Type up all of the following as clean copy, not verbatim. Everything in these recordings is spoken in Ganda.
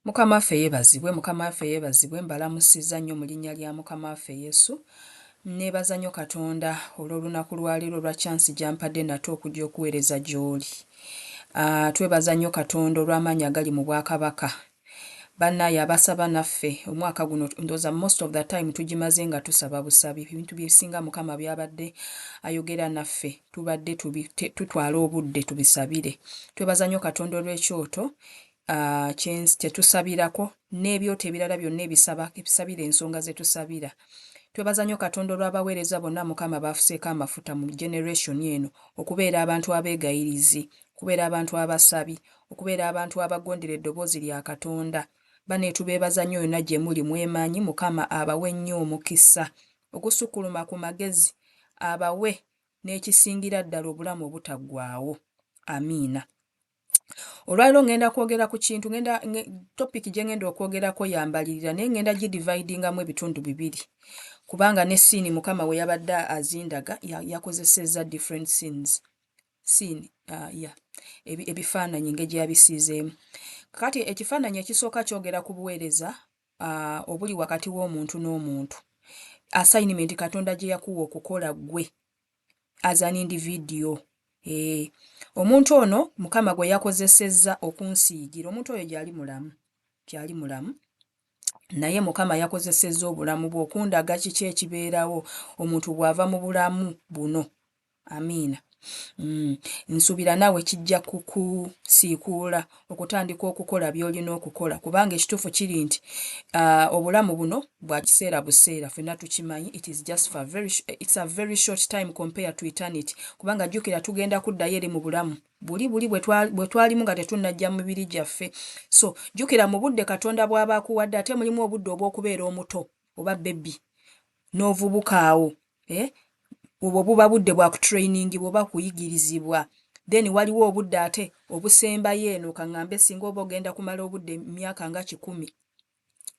Mukama waffe yeebazibwe mbalamusiza nnyo mu linnya lya Mukama waffe Yesu. Neebaza nnyo Katonda olw'olunaku lwa leero lwa chance gy'ampadde nate okujja okuweereza gy'oli. Twebaza nnyo Katonda olw'amaanyi agali mu Bwakabaka. Bannaaye abasaba naffe omwaka guno ndowooza most of the time tugimaze nga tusaba busabi. Ebintu byesinga Mukama byabadde ayogera naffe tubadde tutwala obudde tubisabire. Twebaza nnyo Katonda olw'ekyoto tetusabirako n'ebyoto ebirala byonna ebisabira ensonga ze tusabira. Twebaza nnyo Katonda olw'abaweereza bonna Mukama baafuseeko amafuta mu generation eno okubeera abantu abeegayirizi, okubeera abantu abasabi, okubeera abantu abagondera eddoboozi lya Katonda. Bane tubeebaza nnyo yonna gye muli mwemaanyi Mukama abawe nnyo omukisa ogusukkuluma ku magezi, abawe n'ekisingira ddala obulamu obutaggwaawo. Amiina. Olwaliro ngenda kwogera ku kintu topic gye ngenda okwogerako yambalirira naye ngenda gidividingamu ebitundu bibiri kubanga ne siini Mukama we yabadde azindaga yakozesezza different scenes ebifaananyi engeri gye yabisiizeemu. Kati ekifaananyi ekisooka kyogera ku buweereza obuli wakati w'omuntu n'omuntu, assignment Katonda gye yakuwa okukola ggwe as an individual. Omuntu ono Mukama gwe yakozesezza okunsiigira, omuntu oyo gyali mulamu naye Mukama yakozesezza obulamu bwe okundaga kiki ekibeerawo omuntu bw'ava mu bulamu buno. Amiina. Nsuubira naawe kijja kukusiikuula okutandika okukola by'olina okukola kubanga ekituufu kiri nti obulamu buno bwa kiseera buseera ffenna tukimanyi. It's a very short time compared to eternity kubanga jjukira tugenda kuddayo eri mu bulamu buli bwe twalimu nga tetunnajja mu mibiri gyaffe. So jjukira mu budde Katonda bw'aba akuwadde ate mulimu obudde obw'okubeera omuto oba bebbi n'ovubukaawo. Obwo buba budde bwa kutrainingibwa oba kuyigirizibwa. Then waliwo obudde ate obusembayo eno kaŋŋambe singa oba ogenda kumala obudde myaka nga 10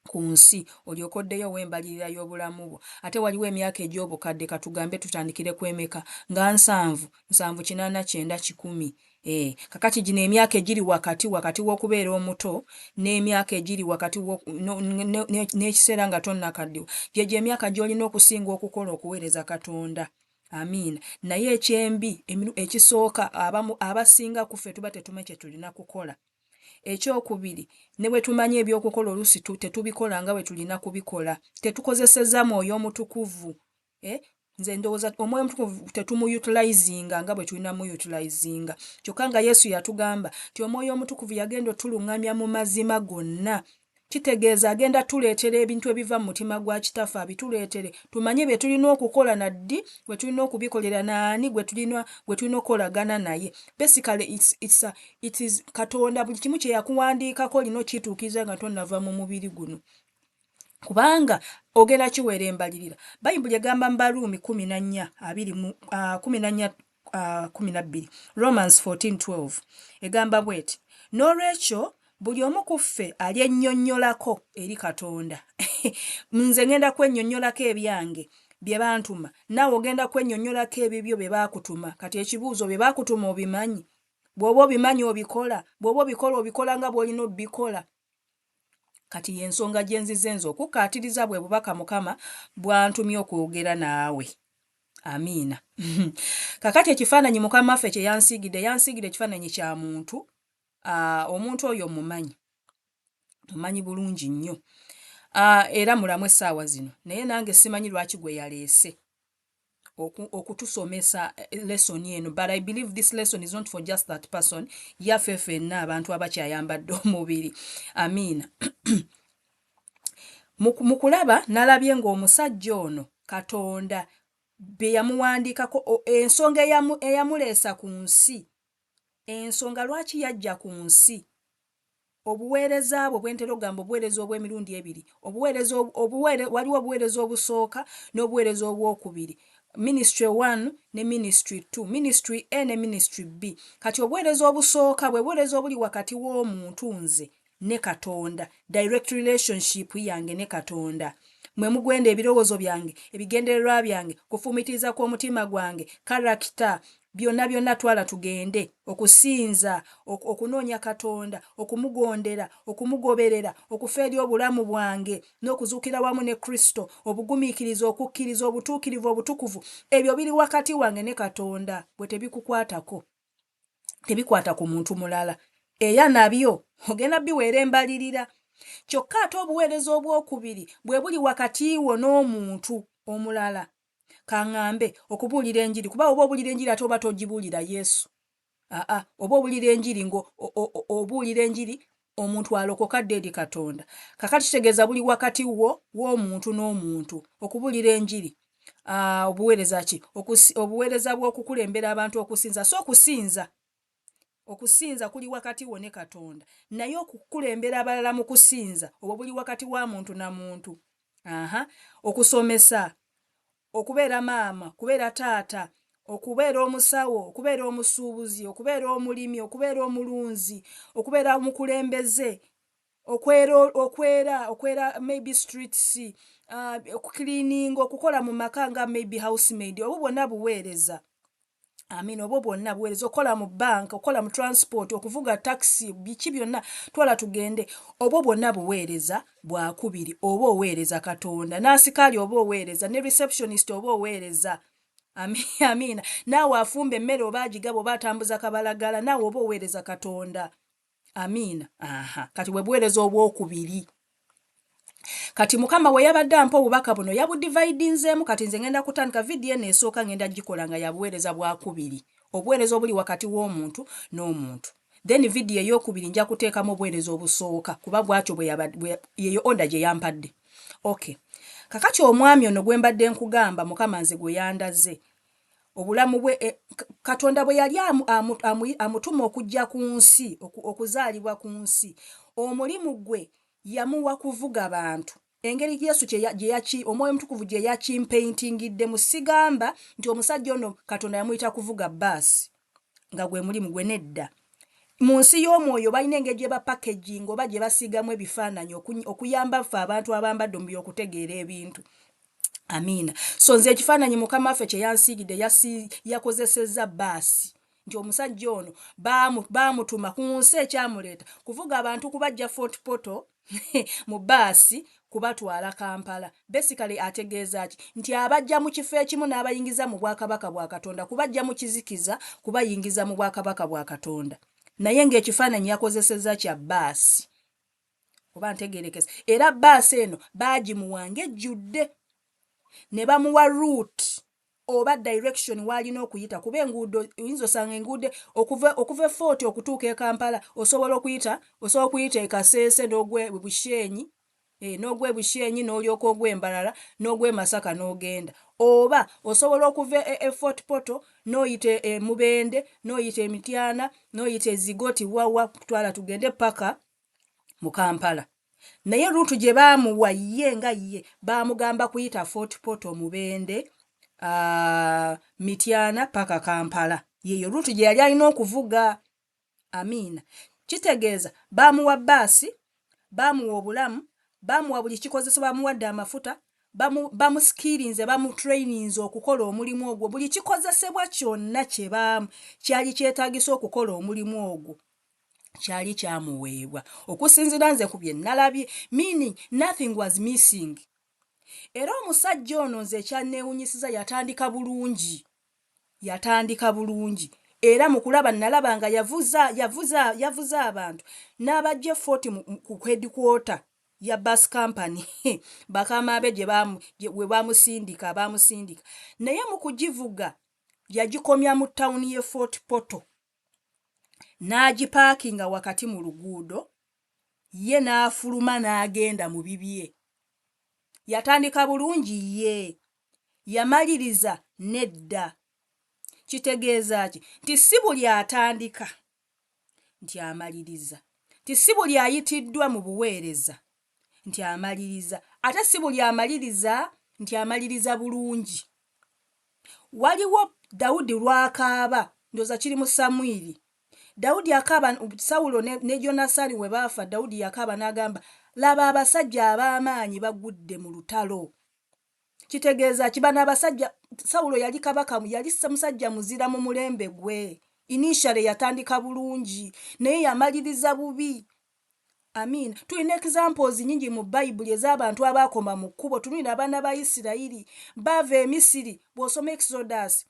ku nsi olyoka oddeyo w'embalirira y'obulamu bwo. Ate waliwo emyaka egy'obukadde katugambe tutandikire kwemeka nga 7, 8, 9, 10. Kakati gino emyaka egiri wakati w'okubeera omuto n'emyaka egiri wakati n'ekiseera nga tonnakaddiwa gye emyaka gy'olina okusinga okukola okuweereza Katonda. Amiina. Naye ekyembi ekisooka abasinga ku ffe tuba tetumanyi kye tulina kukola. Ekyokubiri ne bwe tumanyi eby'okukola oluusi tetubikola nga bwe tulina kubikola. Tetukozesezza Mwoyo Omutukuvu. Nze ndowooza Omwoyo Omutukuvu tetumuyutulayizinga nga bwe tulina muyutulayizinga. Kyokka nga Yesu yatugamba nti Omwoyo Omutukuvu yagenda otuluŋŋamya mu mazima gonna. Kitegeeza agenda tuleetera ebintu ebiva mu mutima gwa Kitaffe abituleetere tumanye bye tulina okukola naddi bwe tulina okubikolera naani gwe tulina okukolagana naye. Basically it is Katonda buli kimu kye yakuwandiikako olina okituukiriza nga tonnava mu mubiri guno kubanga ogenda kiweera embalirira. Bayibuli egamba mu Baruumi 14:12 Romans 14:12 egamba bw'eti n'olwekyo buli omu ku ffe alyennyonnyolako eri Katonda. Nze ngenda kwennyonnyolako ebyange bye bantuma, naawe ogenda kwennyonnyolako ebibyo bye baakutuma. Kati ekibuuzo bye baakutuma obimanyi? Bw'oba obimanyi obikola? Bw'oba obikola nga bw'olina obikola? Kati y'ensonga gye nzize okukkaatiriza bwe bubaka Mukama bwantumye okwogera naawe. Amiina. Kakati ekifaananyi Mukama waffe kye yansiigidde ekifaananyi kya muntu. Omuntu oyo mumanyi bulungi nnyo era mulamu essaawa zino naye nange simanyi lwaki gwe yaleese okutusomesa lesson eno, but I believe this lesson is not for just that person. Yaffe ffenna abantu abakyayambadde omubiri. Amiina. Mu kulaba nalabye ng'omusajja ono Katonda be yamuwandiikako ensonga eyamuleesa ku nsi. Ensonga lwaki yajja ku nsi, obuweereza bwe bwentera ogamba obuweereza obw'emirundi ebiri. Waliwo obuweereza obusooka n'obuweereza obwokubiri. Ministry 1 ne Ministry 2, Ministry A ne Ministry B. Kati obuweereza obusooka bwe buweereza obuli wakati w'omuntu nze ne Katonda, direct relationship yange ne Katonda. Mwe mugwenda ebirowoozo byange, ebigendererwa byange, kufumitiriza kw'omutima gwange, character, byonna twala tugende okusinza okunoonya Katonda okumugondera okumugoberera okufa eri obulamu bwange n'okuzuukira wamu ne Kristo obugumiikiriza okukkiriza obutuukirivu obutukuvu ebyo biri wakati wange ne Katonda bwe tebikukwatako tebikwata ku muntu mulala era nabyo ogenda biweera embalirira kyokka ate obuweereza obwokubiri bwe buli wakati wo n'omuntu omulala kaŋŋambe okubuulira enjiri kuba oba obuulira enjiri ate oba togibuulira Yesu oba obuulira enjiri obuulira enjiri omuntu alokoka adda eri Katonda kakati kitegeeza buli wakati w'omuntu n'omuntu okubuulira enjiri obuweereza ki obuweereza bw'okukulembera abantu okusinza so okusinza kuli wakati wo ne Katonda naye okukulembera abalala mu kusinza obwo buli wakati wa muntu na muntu okusomesa okubeera maama okubeera taata okubeera omusawo okubeera omusuubuzi okubeera omulimi okubeera omulunzi okubeera omukulembeze okwera maybe streets cleaning okukola mu maka nga maybe housemaid obwo bwonna buweereza obwo bwonna buweereza okola mu bank okola mu transport okuvuga taxi biki byonna twala tugende obwo bwonna buweereza bwakubiri oba oweereza Katonda n'asikaali oba oweereza ne receptionist oba oweereza amiina naawe afumba emmere oba agigaba oba atambuza kabalagala naawe oba oweereza Katonda amiina kati bwe buweereza obwokubiri kati Mukama we yabadde ampa obubaka buno yabudividinzeemu kati nze ngenda kutandika vidiyo eno esooka ngenda gikola nga yabuweereza bwakubiri obuweereza obuli wakati w'omuntu n'omuntu then vidiyo ey'okubiri nja kuteekamu obuweereza obusooka kuba bwakyo yeyo onda gye yampadde okay kakati omwami ono gwe mbadde nkugamba Mukama nze gwe yandaze obulamu bwe Katonda bwe yali amutuma okujja ku nsi okuzaalibwa ku nsi omulimu gwe yamuwa kuvuga bantu engeri Yesu omwoyo omutukuvu gye yakimpaintingidde musigamba nti omusajja ono Katonda yamuyita kuvuga baasi nga gwe mulimu gwe nedda mu nsi y'omwoyo balina engeri gye bapackaging oba gye basiigamu ebifaananyi okuyamba ffe abantu abambadde mu by'okutegeera ebintu amiina so nze ekifaananyi Mukama waffe kye yansiigidde yakozesezza baasi nti omusajja ono baamutuma ku nsi ekyamuleeta kuvuga abantu kubajja Fort Portal mu baasi kubatwala Kampala basically ategeeza ki nti abajja mu kifo ekimu n'abayingiza mu bwakabaka bwa Katonda kubajja mu kizikiza kubayingiza mu bwakabaka bwa Katonda naye ng'ekifaananyi yakozesezza kya baasi oba ntegeerekeza era baasi eno baagimuwanga ejjudde ne bamuwa route oba direction w'alina okuyita kuba enguudo oyinza osanga enguudo okuva Fort okutuuka e Kampala osobola okuyita e Kasese n'ogw'Ebushenyi n'ogw'Ebushenyi n'olyoka ogw'Embalala n'ogw'Emasaka n'ogenda oba osobola okuva e Fort Portal n'oyita e Mubende n'oyita e Mityana n'oyita e Zigoti wawa twala tugende paka mu Kampala naye ruutu gye baamuwa ye nga ye baamugamba kuyita Fort Portal Mubende Mityana paka Kampala yeyo ruutu gye yali alina okuvuga amiina kitegeeza baamuwa baasi baamuwa obulamu baamuwa buli kikozesebwa bamuwadde amafuta bamusikirinze bamutraininze okukola omulimu ogwo buli kikozesebwa kyonna kyali kyetaagisa okukola omulimu ogwo kyali kyamuweebwa okusinziira nze ku bye nalabye meaning nothing was missing era omusajja ono nze ekyanneewunyisiza yatandika bulungi era mu kulaba nalaba nga yavuza abantu n'abajja Fort ku headquarter ya bus company bakama be we bamusindika naye mu kugivuga yagikomya mu ttawuni ye Fort Portal n'agipaakinga wakati mu luguudo ye n'afuluma n'agenda mu bibye yatandika bulungi yamaliriza nedda kitegeeza ki nti si buli atandika nti amaliriza nti si buli ayitiddwa mu buweereza nti amaliriza ate si buli amaliriza nti amaliriza bulungi waliwo Dawudi lwakaaba ndoza kiri mu Samwiri Dawudi akaaba Sawulo ne Jonasani we baafa Dawudi yakaaba n'agamba laba abasajja ab'amaanyi bagudde mu lutalo kitegeeza kibana abasajja Sawulo yali kabaka yali musajja muzira mu mulembe gwe initially yatandika bulungi naye yamaliriza bubi. Amina. Tulina examples nyingi mu Bible ez'abantu abakoma mu kkubo. Tulina abaana ba Isirayiri bava e Misiri. Bw'osoma Exodus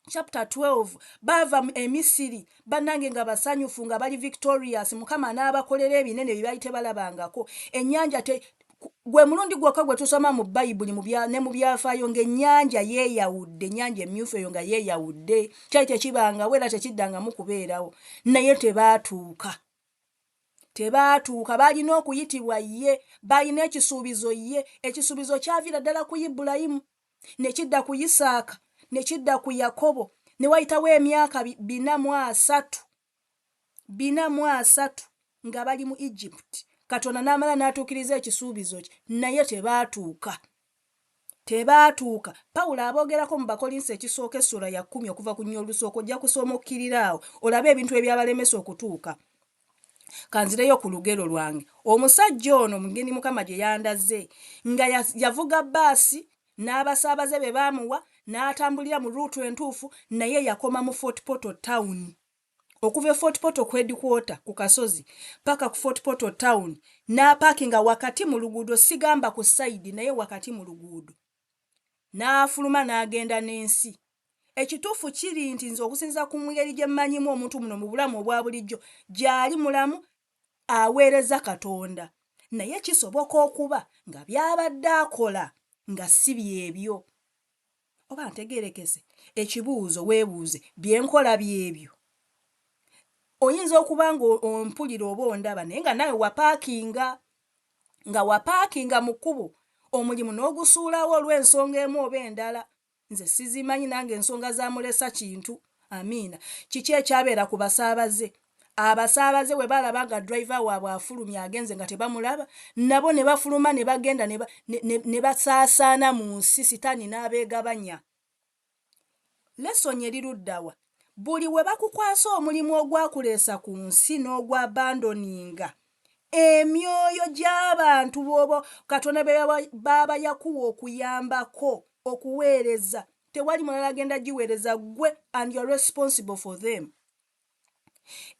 chapter 12 bava e Misiri bannange nga basanyufu nga bali victorious. Mukama n'abakolera ebinene bye baali tebalabangako. Ennyanja gwe mulundi gwokka gwe tusoma mu Bible ne mu byafaayo ng'ennyanja yeeyawudde, ennyanja emmyufu eyo nga yeeyawudde. Kyali tekibangawo era tekiddangamu kubeerawo. Naye tebaatuuka. Balina okuyitibwa ye, balina ekisuubizo ye. Ekisuubizo kyaviira ddala ku Ibulayimu, ne kidda ku Isaaka, ne kidda ku Yakobo, ne wayitawo emyaka 430 nga bali mu Egypt. Katonda n'amala n'atuukiriza ekisuubizo kye, naye tebaatuuka. Pawulo aboogerako mu Bakolinso ekisooka essula ya 10 okuva ku nnya olusooka, ojja kusoma okkirirawo olabe ebintu ebyabalemesa okutuuka. Kanzireyo ku lugero lwange. Omusajja ono mugenyi Mukama gye yandaze nga yavuga bbaasi n'abasaabaze be baamuwa n'atambulira mu ruutu entuufu, naye yakoma mu Fort Portal town. Okuva e Fort Portal ku headquarter ku kasozi paka ku Fort Portal town n'apaakinga wakati mu luguudo, sigamba ku side naye wakati mu luguudo. N'afuluma n'agenda n'ensi. Ekituufu kiri nti nze okusinziira ku ngeri gye mmanyimu omuntu muno mu bulamu obwa bulijjo gy'ali mulamu aweereza Katonda, naye kisoboka okuba nga byabadde akola nga si byebyo. Oba ntegeerekese? Ekibuuzo weebuuze, byenkola byebyo? Oyinza okuba nga ompulira oba ondaba naye nga nawe wapaakinga mu kkubo, omulimu n'ogusuulawo olw'ensonga emu oba endala. Nze sizimanyi nange ensonga zamulesa kintu. Amiina. Kiki ekyabeera ku basaabaze? Abasaabaze bwe balaba nga driver waabwe afulumya agenze nga tebamulaba, nabo ne bafuluma ne bagenda ne basaasaana mu nsi, sitaani n'abeegabanya. Lesoni eriruddawa. Buli we bakukwasa omulimu ogwakuleesa ku nsi n'ogwabandoninga, emyoyo gy'abantu b'oba Katonda baba yakuwa okuyambako, okuweereza, tewali mulala agenda giweereza, gwe and you're responsible for them.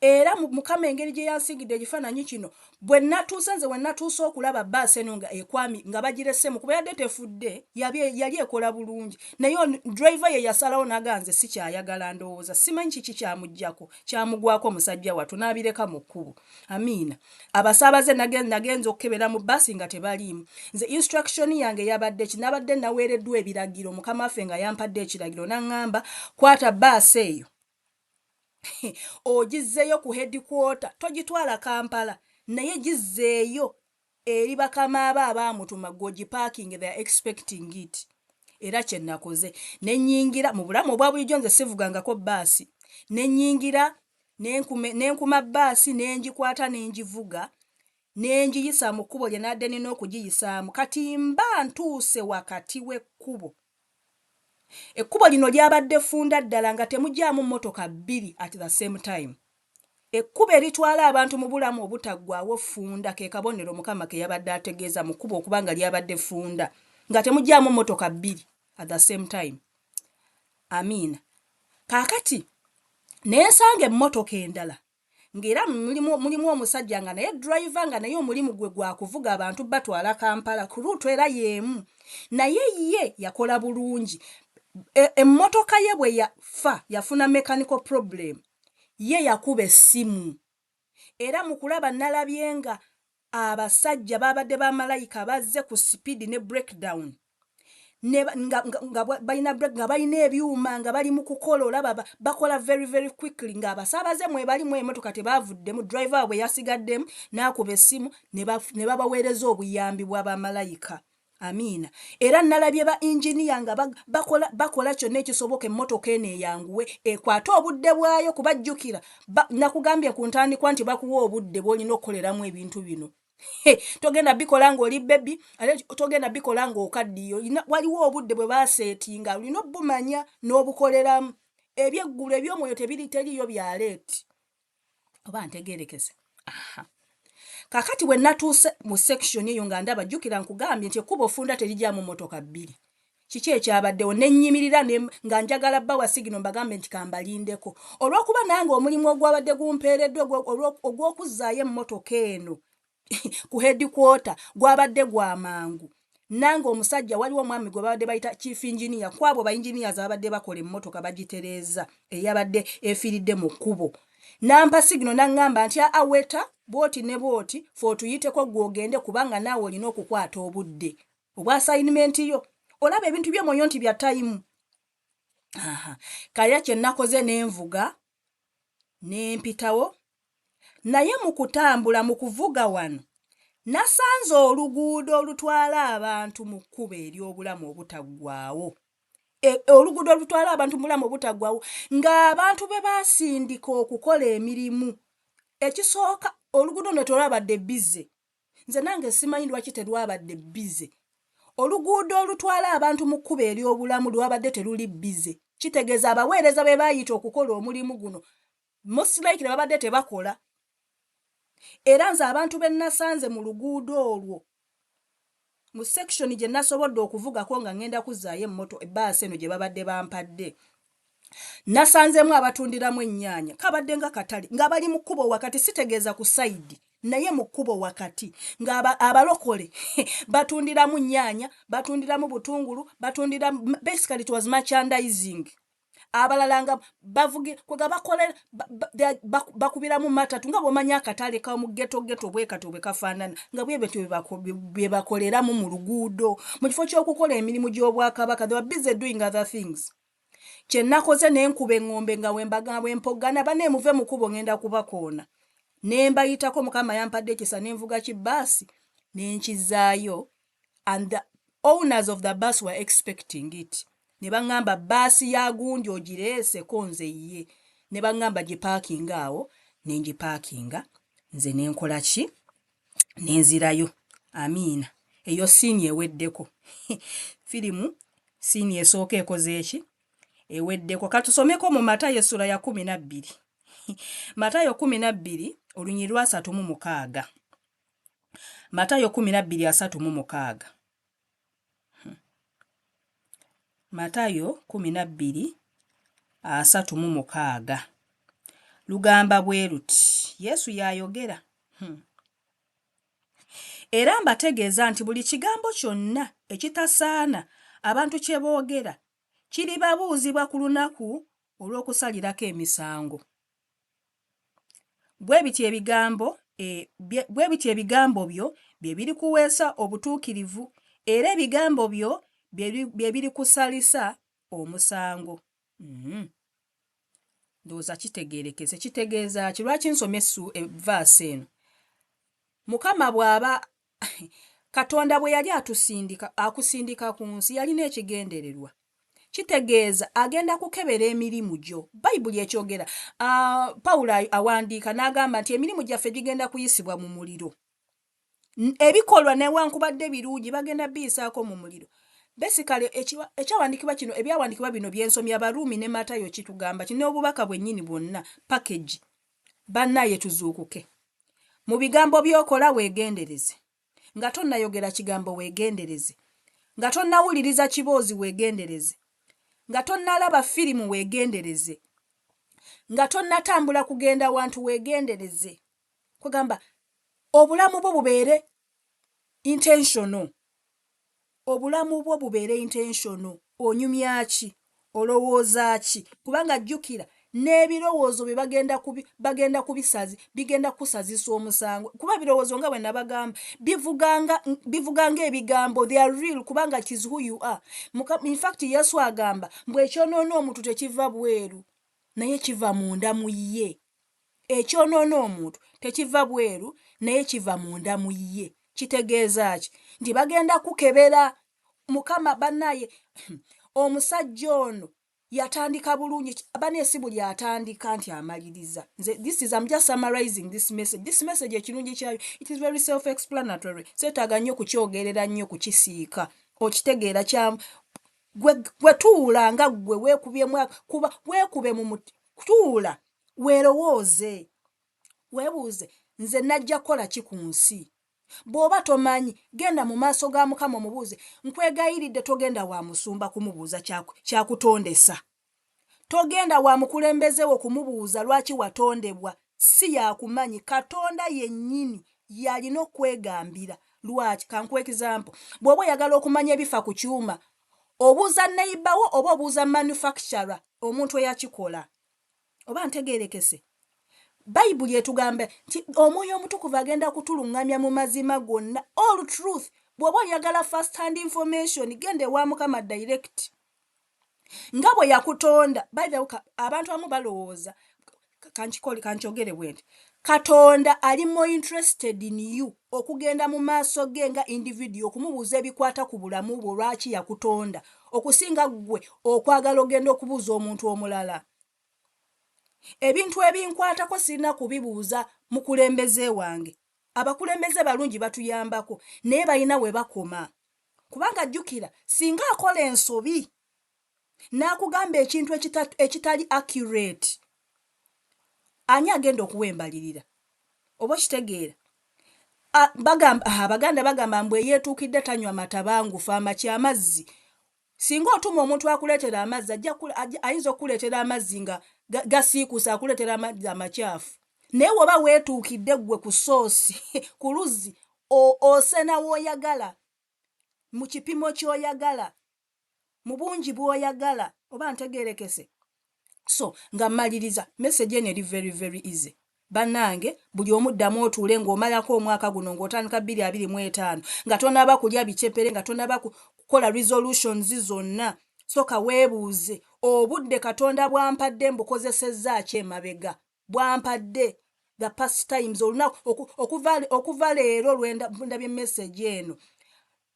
Era Mukama engeri gye yansigidde ekifaananyi kino, bwe natuuse okulaba bbaasi eno nga ekwami nga bagiressemu, kuba yadde tefudde, yali ekola bulungi, naye driver ye yasalawo n'aganze sikyayagala, ndowooza simanyi kiki kyamuggyako, kyamugwako omusajja wattu n'abireka mu kkubo. Amiina. Abasaabaze nagenza okukebera mu bbaasi nga tebaliimu. Nze instruction yange yabadde kinabadde naweereddwa ebiragiro, Mukama waffe nga yampadde ekiragiro n'aŋŋamba, kwata bbaasi eyo ogizzeeyo ku headquarter, togitwala Kampala, naye gizzeeyo eri bakama abaamutuma gogipaaking, they are expecting it. Era kye nakoze ne nnyingira mu bulamu obwa bulijjo, nze sivugangako bbaasi, ne nnyingira n'enkuma bbaasi n'engikwata n'engivuga n'engiyisa mu kkubo lye nadde nina okugiyisaamu. Kati mba ntuuse wakati w'ekkubo. Ekkubo lino lyabadde ffunda ddala nga temugyamu mmotoka bbiri at the same time. Ekkubo eritwala abantu mu bulamu obutaggwaawo ffunda, ke kabonero Mukama ke yabadde ategeeza mu kkubo okuba nga lyabadde ffunda nga temugyamu mmotoka bbiri at the same time. Amiina. Kaakati neesanga emmotoka endala ng'era mulimu omusajja nga naye driver nga naye omulimu gwe gwa kuvuga abantu batwala Kampala ku ruutu era y'emu, naye ye yakola bulungi. Emmotoka ye bwe yafa yafuna mechanical problem, ye yakuba essimu. Era mu kulaba nalabye nga abasajja babadde bamalayika bazze ku speed ne breakdown, nga balina ebyuma nga bali mu kukola, olaba bakola very very quickly, nga abasaabaze mwe bali mu emotoka tebavuddemu, driver bwe yasigaddemu n'akuba essimu ne babaweereza obuyambi bw'abamalayika. Amiina. Era nalabye ba engineer nga bakola kyonna ekisoboka emmotoka eno eyanguwe ekwate obudde bwayo kubajjukira. Nakugambye ku ntandikwa nti bakuwa obudde bw'olina okukoleramu ebintu bino. Togenda bikola ng'oli bebi, ate togenda bikola ng'okaddiyo. Waliwo obudde bwe baaseetinga, olina obumanya n'obukoleramu. Eby'eggulu eby'omwoyo teriyo bya leeti. Oba ntegeerekese. Kakati bwe natuuse mu section eyo nga ndaba, jjukira nkugambye nti ekkubo ffunda terijjamu mmotoka bbiri. kiki ekyabaddewo ne nnyimirira nga njagala bbawa sigino mbagambe nti kambalindeko olw'okuba nange omulimu ogwabadde gumpeereddwa ogw'okuzzaayo emmotoka eno ku headquarter gwabadde gwa mangu nange omusajja waliwo omwami gwe babadde bayita chief engineer kwabo ba engineers abadde bakola emmotoka bagitereeza eyabadde efiiridde mu kkubo nampa sigino naŋŋamba nti aweta bwoti ne bwoti fe otuyiteko gw'ogende kubanga naawe olina okukwata obudde obwa assignment yo olaba ebintu by'emwoyo nti bya tayimu kaya kye nakoze n'envuga n'empitawo naye mu kutambula mu kuvuga wano nasanze oluguudo olutwala abantu mu kkubo ery'obulamu obutaggwaawo oluguudo olutwala abantu mu bulamu obutaggwaawo ng'abantu be baasindika okukola emirimu ekisooka oluguudo ne terwabadde bize nze nange simanyi lwaki terwabadde bize oluguudo olutwala abantu mu kkubo ery'obulamu lwabadde teruli bize kitegeeza abaweereza be baayita okukola omulimu guno most likely babadde tebakola era nze abantu be nasanze mu luguudo olwo mu section gye nasobodde okuvugako nga ngenda kuzzaayo ebbaasi eno gye babadde bampadde nasanzemu abatundiramu ennyaanya kabadde nga katale nga bali mu kkubo wakati sitegeeza ku sayidi naye mu kkubo wakati nga abalokole batundiramu nnyaanya batundiramu butungulu batundiramu basically it was merchandising abalala nga kwega bakolera bakubiramu matatu nga bw'omanya akatale ka mu ghetto bwe kato bwe kafaanana nga bwebetyo bye bakoleramu mu luguudo mu kifo ky'okukola emirimu gy'obwakabaka they were busy doing other things kye nakoze n'enkuba eŋŋombe nga wempogana baneemuve mu kubo ngenda kubakoona ne mbayitako mukama yampadde ekisa n'envuga kibbaasi n'enkizaayo and the owners of the bus were expecting it ne baŋŋamba bbaasi ya gundi ogireeseko nze ye ne baŋŋamba gipaakinga awo ne ngipaakinga nze ne nkola ki ne nzirayo amiina eyo siini eweddeko firimu siini esooka ekoze eki eweddeko katusomeko mu Matayo essula ya 12 Matayo 12 olunyiri lwa 36 Matayo 12:36 Matayo 12:36 lugamba bwe luti Yesu yayogera era mbategeeza nti buli kigambo kyonna ekitasaana abantu kye boogera kiribabuuzibwa ku lunaku olw'okusalirako emisango bwe biti ebigambo byo bye biri kuweesa obutuukirivu era ebigambo byo bye biri kusalisa omusango ndowooza kitegeerekese kitegeeza ki lwaki nsoma evvaasi eno mukama bw'aba katonda bwe yali akusindika ku nsi yalina ekigendererwa kitegeeza agenda kukebera emirimu gyo bayibuli ekyogera Pawulo awandiika n'agamba nti emirimu gyaffe gigenda kuyisibwa mu muliro ebikolwa newankubadde birungi bagenda biyisaako mu muliro basically ekyawandiikibwa kino ebyawandiikibwa bino byensomya Abaruumi ne Matayo kitugamba kino obubaka bwennyini bwonna package bannaye tuzuukuke mu bigambo by'okola weegendereze nga tonnayogera kigambo weegendereze nga tonnawuliriza kiboozi weegendereze nga tonnalaba firimu weegendereze nga tonnatambula kugenda wantu weegendereze kugamba obulamu bwo bubeere intentional obulamu bwo bubeere intentional onyumya ki olowooza ki kubanga jjukira n'ebirowoozo bye bagenda bigenda kusazisa omusango kuba birowoozo nga bwe nabagamba bivuganga ebigambo they are real kubanga it is who you are in fact Yesu agamba mbwe ekyonoona omuntu tekiva bweru naye kiva munda mu ye ekyonoona omuntu tekiva bweru naye kiva munda mu ye kitegeeza ki nti bagenda kukebera mukama bannaye omusajja ono yatandika bulungi abaneesi buli atandika nti amaliriza I'm just summarizing this message ekirungi kyayo it is very self-explanatory seetaaga nnyo kukyogerera nnyo kukisiika okitegeera kyamu gwe tuula nga gwe weekube mu muti tuula weerowooze weebuuze nze najja kukola ki ku nsi Bw'oba tomanyi genda mu maaso ga Mukama omubuuze, nkwegayiridde togenda wa musumba kumubuuza kyakutondesa. Togenda wa mukulembeze wo kumubuuza lwaki watondebwa, si yakumanyi. Katonda yennyini yalina okwegambira. Lwaki? Kankuwa example. Bw'oba oyagala okumanya ebifa ku kyuma, obuuza neighbor wo oba obuuza manufacturer, omuntu eyakikola. Oba ntegeerekese? Bayibuli etugamba nti Omwoyo Omutukuvu agenda kutuluŋŋamya mu mazima gonna, all truth. Bw'oba oyagala first hand information, gende wa Mukama direct. Nga bwe yakutonda, by the way, abantu abamu balowooza, kankyogere bwenti, Katonda ali more interested in you okugenda mu maaso ge nga individual okumubuuza ebikwata ku bulamu bwo lwaki yakutonda, okusinga ggwe okwagala ogenda okubuuza omuntu omulala. Ebintu ebinkwatako sirina kubibuuza mukulembeze wange. Abakulembeze balungi batuyambako, naye balina we bakoma. Kubanga jjukira, singa akola ensobi n'akugamba ekintu ekitali accurate, ani agenda okuwembalirira? Oba kitegeera? Abaganda bagamba mbu eyeetuukidde tanywa mata bangufu, amakya amazzi. Singa otuma omuntu akuleetera amazzi, ayinza okuleetera amazzi nga gasiikusa, akuleetera amazzi amakyafu. Naye woba weetuukidde ggwe ku soosi, ku luzzi, osena w'oyagala, mu kipimo ky'oyagala, mu bungi bw'oyagala. Oba ntegeerekese? So, nga mmaliriza, message eno eri very, very easy. Bannange, buli omuddamu otuule ng'omalako omwaka guno ng'otandika 2025, nga tonaba kulya bicepere, nga tonaba kukola resolutions zonna. Soka weebuuze, obudde Katonda bwampadde mbukozesezza ki emabega? Bwampadde the past times, olunaku okuva leero ndabye message eno,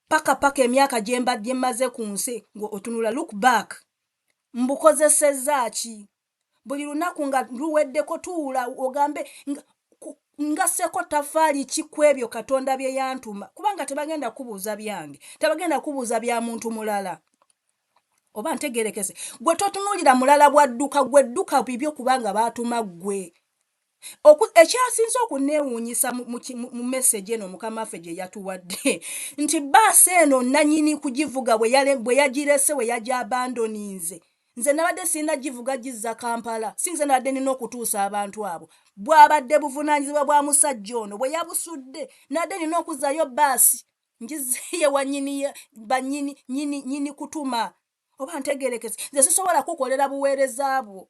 paka emyaka gye mmaze ku nsi, ng'otunula look back, mbukozesezza ki? Buli lunaku nga luweddeko tuula ogambe ngasseko tafaali ki ku ebyo Katonda bye yantuma, kubanga tebagenda kubuuza byange, tebagenda kubuuza bya muntu mulala. Oba ntegeerekese? Gwe totunuulira mulala bwadduka, gwe dduka bibyo kubanga baatuma ggwe. Ekyasinze okuneewuunyisa mu message eno Mukama waffe gye yatuwadde, nti baasi eno nannyini kugivuga bwe yagirese, we yagyabandoninze. Nze nabadde sirina givuga gizza Kampala, si nze nabadde nina okutuusa abantu abo. Bw'abadde buvunaanyizibwa bwa musajja ono, bwe yabusudde, nabadde nina okuzzayo baasi ngiziye wa nnyini kutuma. Oba ntegeerekese? Nze sisobola kukolera buweereza bwo.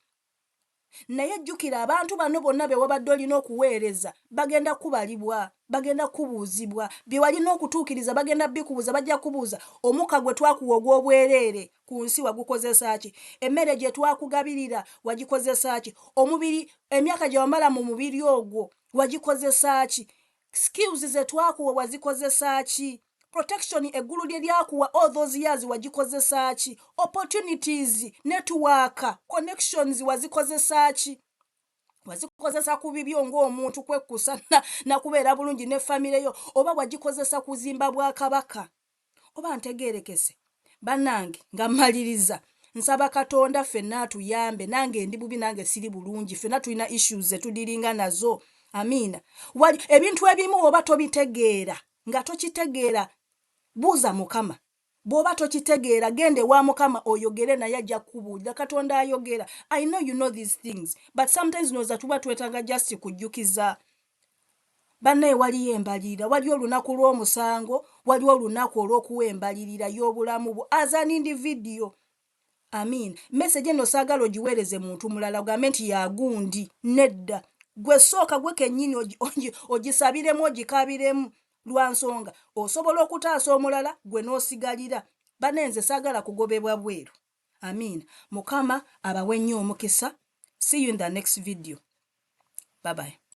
Naye jjukira, abantu bano bonna be wabadde olina okuweereza bagenda kubalibwa, bagenda kubuuzibwa. Bye walina okutuukiriza bagenda bikubuuza, bajja kubuuza, omukka gwe twakuwa ogw'obwereere ku nsi wagukozesa ki? Emmere gye twakugabirira wagikozesa ki? Omubiri, emyaka gye wamala mu mubiri ogwo wagikozesa ki? Skills ze twakuwa wazikozesa ki? Protection eggulu lye lyakuwa all those years wagikozesa ki? Opportunities, network, connections wazikozesa ki? Wazikozesa ku bibyo ng'omuntu kwekkusa na kubeera bulungi ne famire yo, oba wagikozesa kuzimba Bwakabaka? Oba ntegeerekese? Bannange, nga mmaliriza, nsaba Katonda ffenna atuyambe. Nange ndi bubi, nange siri bulungi, ffenna tulina issues zetudiringa nazo. Amiina. Ebintu ebimu oba tobitegeera, nga tokitegeera, buuza Mukama. Bw'oba tokitegeera, gende wa Mukama oyogere naye ajja kukubuulira. Katonda ayogera. I know you know these things, but sometimes nooza tuba twetaaga just kujjukiza. Bannaye waliyo embalirira, waliyo olunaku lw'omusango, waliyo olunaku olw'okuwa embalirira y'obulamu bwo as an individual. Amin. Message eno saagala ogiweereze muntu mulala ogambe nti yagundi. Nedda. Gwe sooka gwe kennyini ogisabiremu, ogikabiremu. Lwa nsonga osobola okutaasa omulala, gwe n'osigalira. Banne nze saagala kugobebwa bweru. Amiina. Mukama abawe nnyo omukisa. See you in the next video. Bye bye.